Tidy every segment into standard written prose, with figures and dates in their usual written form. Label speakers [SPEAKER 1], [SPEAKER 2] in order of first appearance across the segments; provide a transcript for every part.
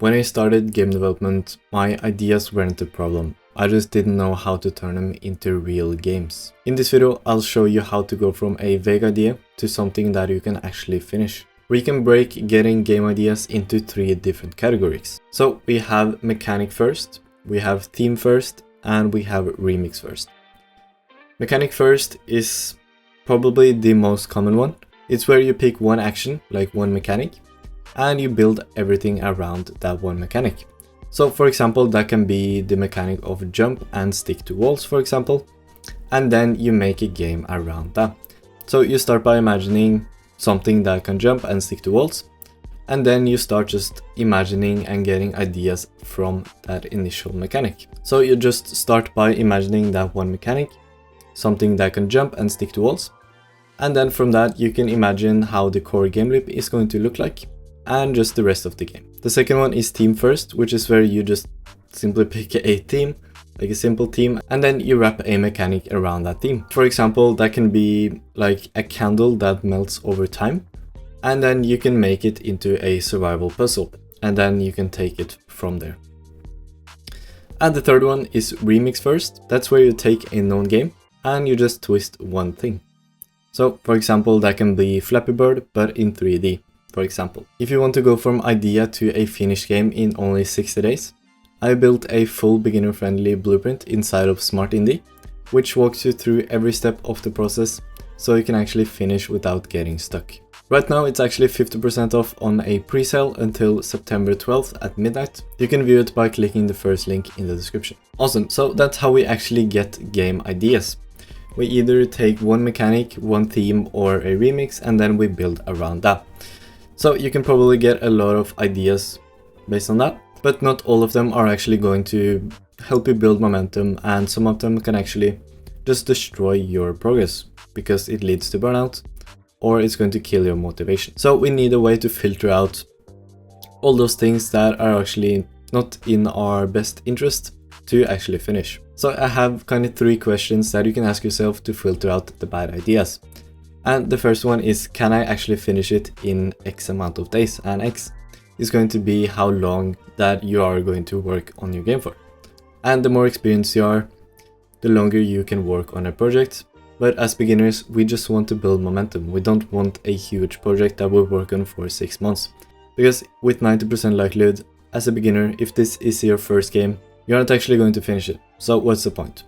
[SPEAKER 1] When I started game development, my ideas weren't the problem. I just didn't know how to turn them into real games. In this video, I'll show you how to go from a vague idea to something that you can actually finish. We can break getting game ideas into 3 different categories. So we have mechanic first, we have theme first, and we have remix first. Mechanic first is probably the most common one. It's where you pick one action, like one mechanic, and you build everything around that one mechanic. So for example, that can be the mechanic of jump and stick to walls, for example, and then you make a game around that. So you start by imagining something that can jump and stick to walls, and then you start just imagining and getting ideas from that initial mechanic. So you just start by imagining that one mechanic, something that can jump and stick to walls, and then from that you can imagine how the core game loop is going to look like, and just the rest of the game. The second one is theme first, which is where you just simply pick a theme, like a simple theme, and then you wrap a mechanic around that theme. For example, that can be like a candle that melts over time, and then you can make it into a survival puzzle, and then you can take it from there. And the third one is remix first. That's where you take a known game and you just twist one thing. So for example, that can be Flappy Bird, but in 3D. For example, if you want to go from idea to a finished game in only 60 days, I built a full beginner-friendly blueprint inside of Smart Indie, which walks you through every step of the process so you can actually finish without getting stuck. Right now it's actually 50% off on a pre-sale until September 12th at midnight. You can view it by clicking the first link in the description. Awesome, so that's how we actually get game ideas. We either take one mechanic, one theme, or a remix, and then we build around that. So you can probably get a lot of ideas based on that, but not all of them are actually going to help you build momentum, and some of them can actually just destroy your progress because it leads to burnout or it's going to kill your motivation. So we need a way to filter out all those things that are actually not in our best interest to actually finish. So I have kind of 3 questions that you can ask yourself to filter out the bad ideas. And the first one is, can I actually finish it in X amount of days? And X is going to be how long that you are going to work on your game for. And the more experienced you are, the longer you can work on a project. But as beginners, we just want to build momentum. We don't want a huge project that we'll work on for 6 months. Because with 90% likelihood, as a beginner, if this is your first game, you're not actually going to finish it. So what's the point?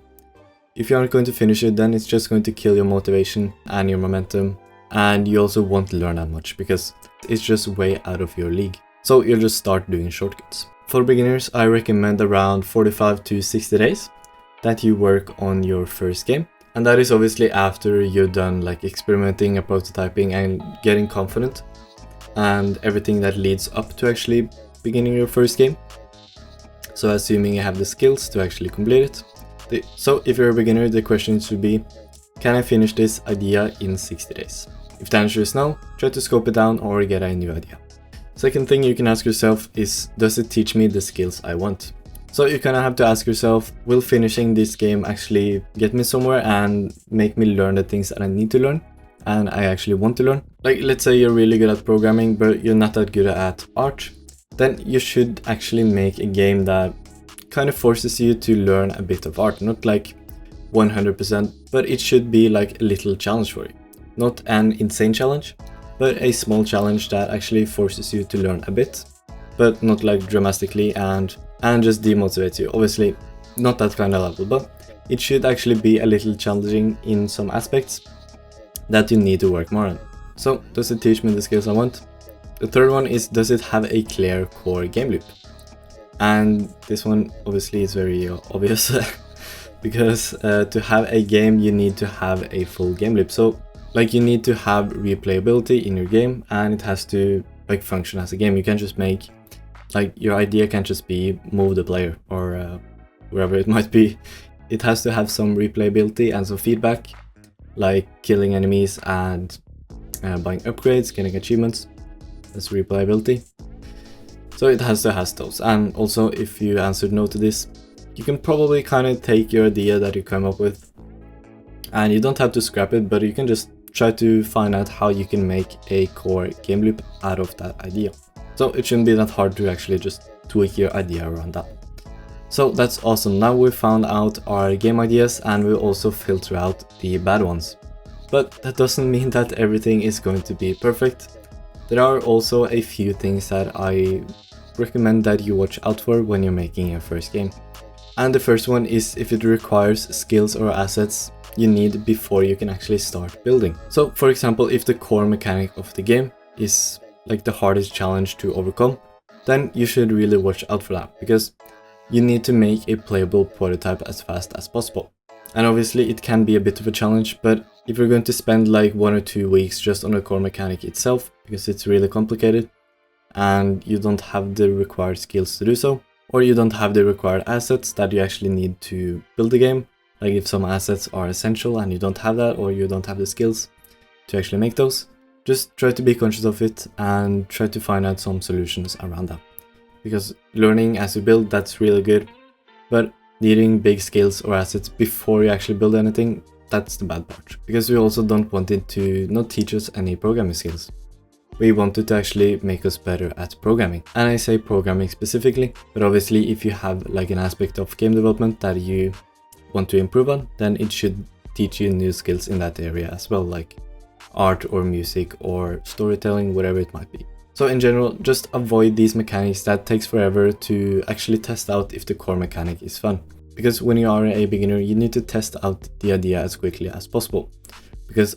[SPEAKER 1] If you aren't going to finish it, then it's just going to kill your motivation and your momentum, and you also won't learn that much because it's just way out of your league. So you'll just start doing shortcuts. For beginners, I recommend around 45 to 60 days that you work on your first game. And that is obviously after you're done like experimenting and prototyping and getting confident and everything that leads up to actually beginning your first game. So assuming you have the skills to actually complete it. So if you're a beginner, the question should be, can I finish this idea in 60 days? If the answer is no, try to scope it down or get a new idea. Second thing you can ask yourself is, does it teach me the skills I want? So you kind of have to ask yourself, will finishing this game actually get me somewhere and make me learn the things that I need to learn and I actually want to learn? Like let's say you're really good at programming but you're not that good at art, then you should actually make a game that kind of forces you to learn a bit of art, not like 100%, but it should be like a little challenge for you. Not an insane challenge, but a small challenge that actually forces you to learn a bit, but not like dramatically and just demotivates you. Obviously not that kind of level, but it should actually be a little challenging in some aspects that you need to work more on. So does it teach me the skills I want? The third one is, does it have a clear core game loop? And this one obviously is very obvious because to have a game you need to have a full game loop. So like you need to have replayability in your game and it has to like function as a game. You can't just make like your idea can't just be move the player or wherever it might be. It has to have some replayability and some feedback, like killing enemies and buying upgrades, getting achievements. That's replayability. So it has to have those. And also if you answered no to this, you can probably kind of take your idea that you come up with and you don't have to scrap it, but you can just try to find out how you can make a core game loop out of that idea. So it shouldn't be that hard to actually just tweak your idea around that. So that's awesome. Now we found out our game ideas and we'll also filter out the bad ones. But that doesn't mean that everything is going to be perfect. There are also a few things that I recommend that you watch out for when you're making your first game. And the first one is if it requires skills or assets you need before you can actually start building. So for example, if the core mechanic of the game is like the hardest challenge to overcome, then you should really watch out for that, because you need to make a playable prototype as fast as possible. And obviously it can be a bit of a challenge, but if you're going to spend like 1 or 2 weeks just on the core mechanic itself, because it's really complicated, and you don't have the required skills to do so, or you don't have the required assets that you actually need to build the game, like if some assets are essential and you don't have that, or you don't have the skills to actually make those, just try to be conscious of it and try to find out some solutions around that. Because learning as you build, that's really good, but needing big skills or assets before you actually build anything, that's the bad part. Because we also don't want it to not teach us any programming skills. We want it to actually make us better at programming. And I say programming specifically, but obviously if you have like an aspect of game development that you want to improve on, then it should teach you new skills in that area as well, like art or music or storytelling, whatever it might be. So in general, just avoid these mechanics that takes forever to actually test out if the core mechanic is fun. Because when you are a beginner, you need to test out the idea as quickly as possible. Because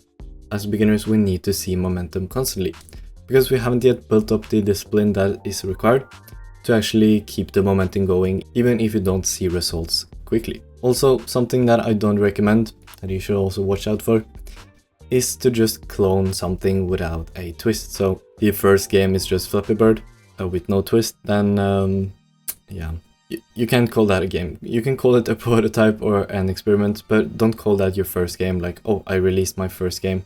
[SPEAKER 1] as beginners, we need to see momentum constantly. Because we haven't yet built up the discipline that is required to actually keep the momentum going, even if you don't see results quickly. Also, something that I don't recommend, that you should also watch out for, is to just clone something without a twist. So if your first game is just Flappy Bird with no twist, then yeah, you can't call that a game. You can call it a prototype or an experiment, but don't call that your first game, like, oh, I released my first game,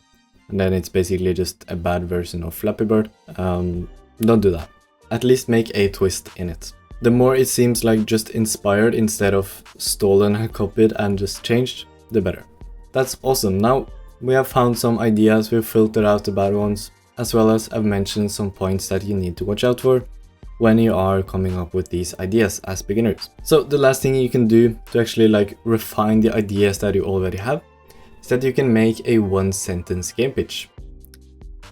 [SPEAKER 1] and then it's basically just a bad version of Flappy Bird. Don't do that. At least make a twist in it. The more it seems like just inspired instead of stolen and copied and just changed, the better. That's awesome. Now we have found some ideas, we've filtered out the bad ones, as well as I've mentioned some points that you need to watch out for when you are coming up with these ideas as beginners. So the last thing you can do to actually like refine the ideas that you already have is that you can make a 1-sentence game pitch.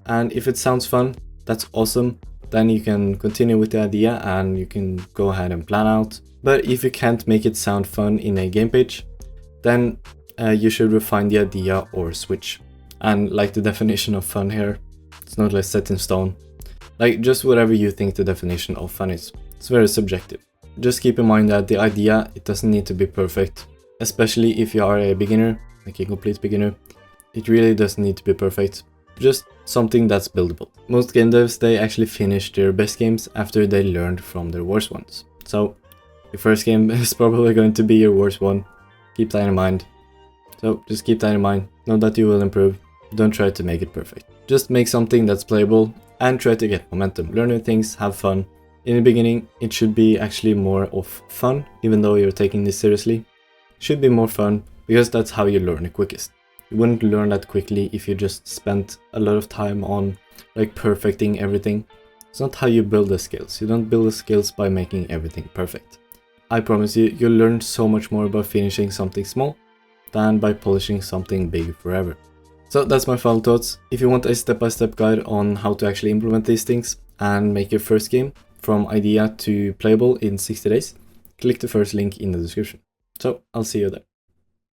[SPEAKER 1] And if it sounds fun, that's awesome. Then you can continue with the idea and you can go ahead and plan out. But if you can't make it sound fun in a game pitch, then you should refine the idea or switch. And like the definition of fun here, it's not like set in stone. Like just whatever you think the definition of fun is. It's very subjective. Just keep in mind that the idea, it doesn't need to be perfect. Especially if you are a beginner, like a complete beginner. It really doesn't need to be perfect. Just something that's buildable. Most game devs, they actually finish their best games after they learned from their worst ones. So your first game is probably going to be your worst one. Keep that in mind. So just keep that in mind. Know that you will improve. Don't try to make it perfect. Just make something that's playable and try to get momentum. Learn new things, have fun. In the beginning, it should be actually more of fun, even though you're taking this seriously. It should be more fun because that's how you learn the quickest. You wouldn't learn that quickly if you just spent a lot of time on like perfecting everything. It's not how you build the skills. You don't build the skills by making everything perfect. I promise you, you'll learn so much more by finishing something small than by polishing something big forever. So that's my final thoughts. If you want a step-by-step guide on how to actually implement these things and make your first game from idea to playable in 60 days, click the first link in the description. So I'll see you there.